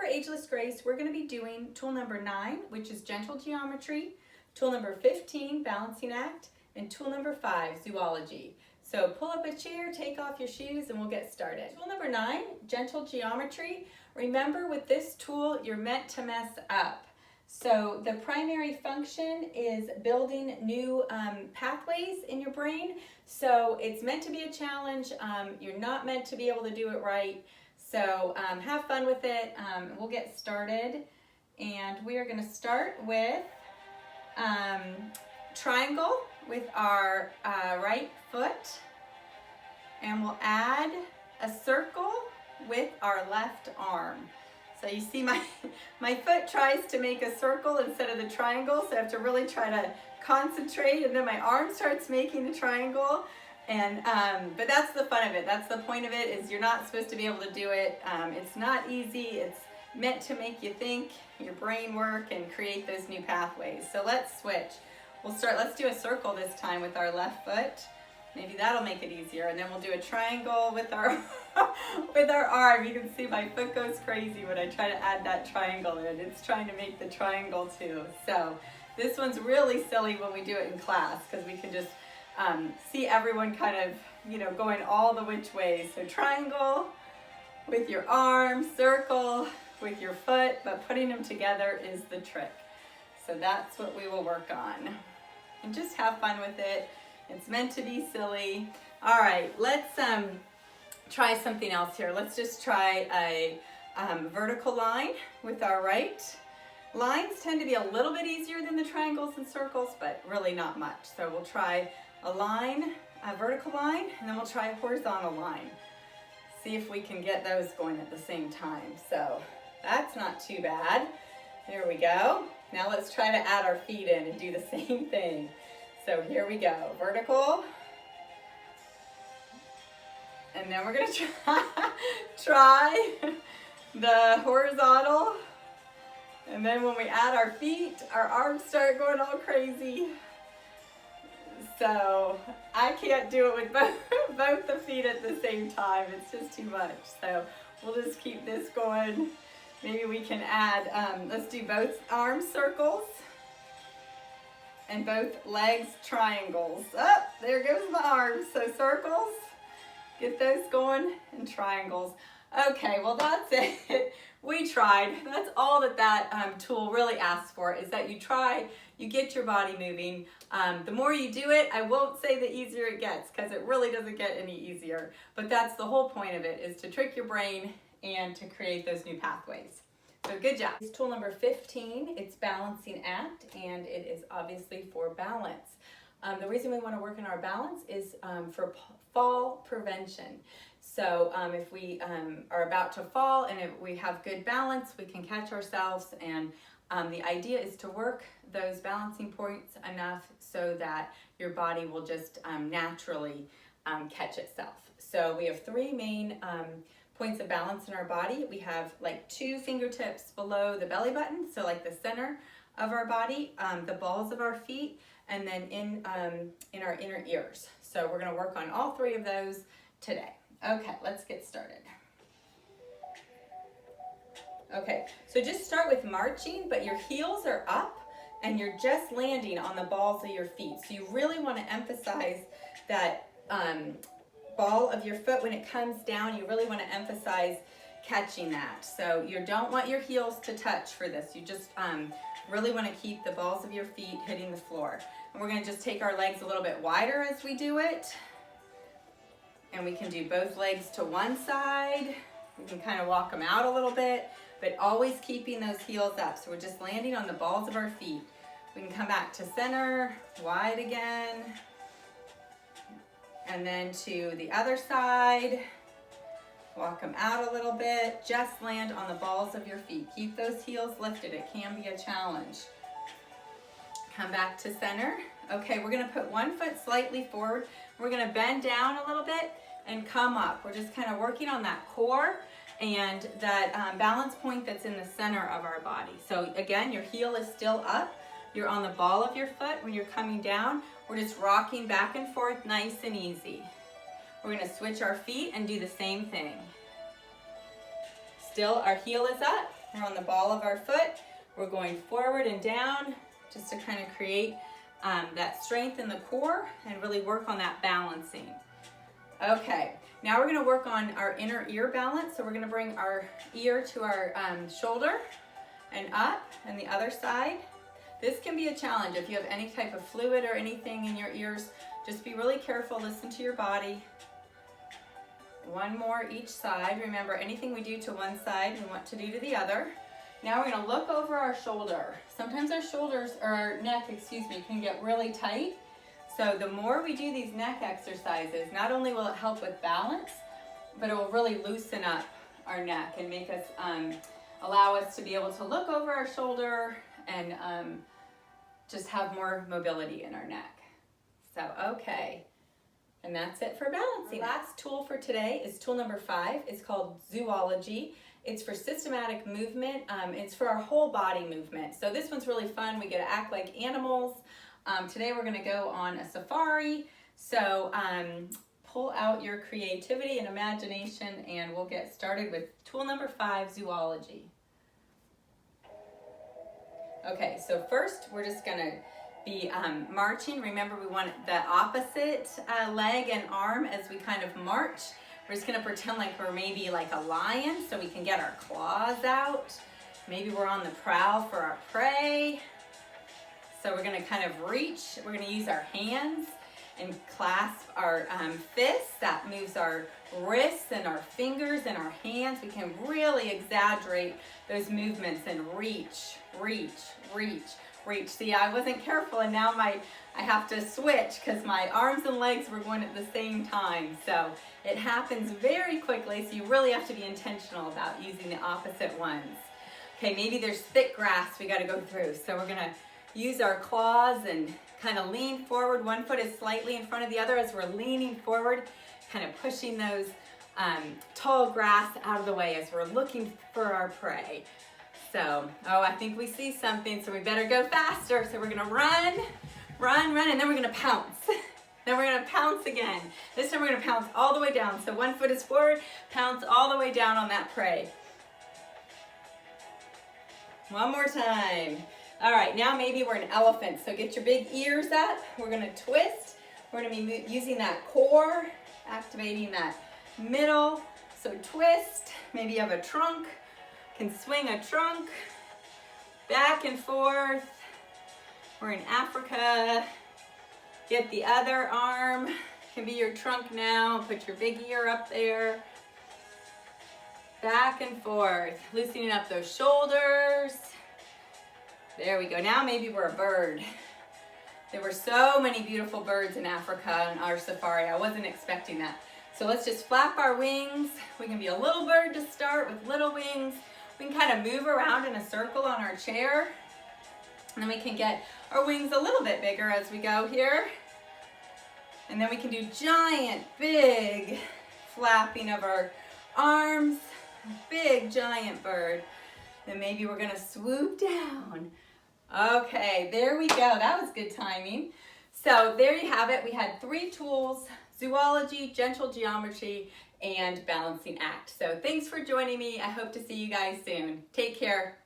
Ageless Grace, we're going to be doing tool number 9, which is gentle geometry, tool number 15, balancing act, and tool number 5, zoology. So pull up a chair, take off your shoes, and we'll get started. Tool number 9, gentle geometry. Remember, with this tool, you're meant to mess up. So the primary function is building new pathways in your brain. So it's meant to be a challenge. You're not meant to be able to do it right. So have fun with it. We'll get started. And we are going to start with triangle with our right foot. And we'll add a circle with our left arm. So you see my foot tries to make a circle instead of the triangle, so I have to really try to concentrate, and then my arm starts making a triangle. And but that's the fun of it. That's the point of it, is you're not supposed to be able to do it. It's not easy. It's meant to make you think, your brain work, and create those new pathways. So let's switch. Let's do a circle this time with our left foot. Maybe that'll make it easier. And then we'll do a triangle with our with our arm. You can see my foot goes crazy when I try to add that triangle in. It's trying to make the triangle too. So this one's really silly when we do it in class, because we can just see everyone kind of, going all the which ways. So triangle with your arm, circle with your foot, but putting them together is the trick. So that's what we will work on. And just have fun with it. It's meant to be silly. All right, let's try something else here. Let's just try a vertical line with our right. Lines tend to be a little bit easier than the triangles and circles, but really not much. So we'll try a line, a vertical line, and then we'll try a horizontal line. See if we can get those going at the same time. So that's not too bad. There we go. Now let's try to add our feet in and do the same thing. So here we go, vertical. And then we're gonna try the horizontal. And then when we add our feet, our arms start going all crazy. So I can't do it with both the feet at the same time. It's just too much. So we'll just keep this going. Maybe we can add, let's do both arm circles and both legs triangles. Oh, there goes my arms. So circles, get those going, and triangles. Okay, well that's it. We tried. That's all that tool really asks for, is that you try, you get your body moving. The more you do it, I won't say the easier it gets, because it really doesn't get any easier. But that's the whole point of it, is to trick your brain and to create those new pathways. So good job. It's tool number 15. It's balancing act, and it is obviously for balance. The reason we want to work on our balance is for fall prevention. So if we are about to fall and if we have good balance, we can catch ourselves, and the idea is to work those balancing points enough so that your body will just naturally catch itself. So we have 3 main points of balance in our body. We have like 2 fingertips below the belly button, so like the center of our body, the balls of our feet, and then in our inner ears. So we're going to work on all 3 of those today. Okay, let's get started. Okay, so just start with marching, but your heels are up and you're just landing on the balls of your feet. So you really want to emphasize that ball of your foot when it comes down. You really want to emphasize catching that. So you don't want your heels to touch for this. You just really want to keep the balls of your feet hitting the floor. And we're going to just take our legs a little bit wider as we do it. And we can do both legs to one side. We can kind of walk them out a little bit, but always keeping those heels up. So we're just landing on the balls of our feet. We can come back to center, wide again. And then to the other side, walk them out a little bit, just land on the balls of your feet. Keep those heels lifted, it can be a challenge. Come back to center. Okay, we're gonna put one foot slightly forward. We're gonna bend down a little bit and come up. We're just kind of working on that core and that balance point that's in the center of our body. So again, your heel is still up. You're on the ball of your foot. When you're coming down, we're just rocking back and forth, nice and easy. We're going to switch our feet and do the same thing. Still, our heel is up. We're on the ball of our foot. We're going forward and down just to kind of create that strength in the core and really work on that balancing. Okay, now we're going to work on our inner ear balance. So we're going to bring our ear to our shoulder and up, and the other side. This can be a challenge if you have any type of fluid or anything in your ears. Just be really careful, listen to your body. One more each side. Remember, anything we do to one side, we want to do to the other. Now we're going to look over our shoulder. Sometimes our shoulders, or our neck, can get really tight. So the more we do these neck exercises, not only will it help with balance, but it will really loosen up our neck and make us, allow us to be able to look over our shoulder and just have more mobility in our neck. So, okay. And that's it for balancing. The last tool for today is tool number 5. It's called Zoo-ology. It's for systematic movement. It's for our whole body movement. So this one's really fun. We get to act like animals. Today we're going to go on a safari. So pull out your creativity and imagination, and we'll get started with tool number 5, Zoo-ology. Okay, so first we're just going to be marching. Remember, we want the opposite leg and arm as we kind of march. We're just going to pretend like we're maybe like a lion so we can get our claws out. Maybe we're on the prowl for our prey. So we're going to kind of reach. We're going to use our hands and clasp our fists. That moves our wrists and our fingers and our hands. We can really exaggerate those movements and reach, reach, reach, reach. See, I wasn't careful, and now I have to switch because my arms and legs were going at the same time. So it happens very quickly, so you really have to be intentional about using the opposite ones. Okay, maybe there's thick grass we got to go through. So we're going to use our claws and kind of lean forward. One foot is slightly in front of the other as we're leaning forward, kind of pushing those tall grass out of the way as we're looking for our prey. So, I think we see something, so we better go faster. So we're gonna run, run, run, and then we're gonna pounce. Then we're gonna pounce again. This time we're gonna pounce all the way down. So one foot is forward, pounce all the way down on that prey. One more time. All right, now maybe we're an elephant. So get your big ears up. We're gonna twist. We're gonna be using that core, activating that middle. So twist, maybe you have a trunk. Can swing a trunk back and forth. We're in Africa. Get the other arm, can be your trunk now. Put your big ear up there. Back and forth, loosening up those shoulders. There we go. Now maybe we're a bird. There were so many beautiful birds in Africa on our safari. I wasn't expecting that. So let's just flap our wings. We can be a little bird to start with little wings. We can kind of move around in a circle on our chair. And then we can get our wings a little bit bigger as we go here. And then we can do giant, big flapping of our arms. Big, giant bird. Then maybe we're going to swoop down. Okay, there we go. That was good timing. So there you have it. We had 3 tools: Zoo-ology, gentle geometry, and balancing act. So thanks for joining me. I hope to see you guys soon. Take care.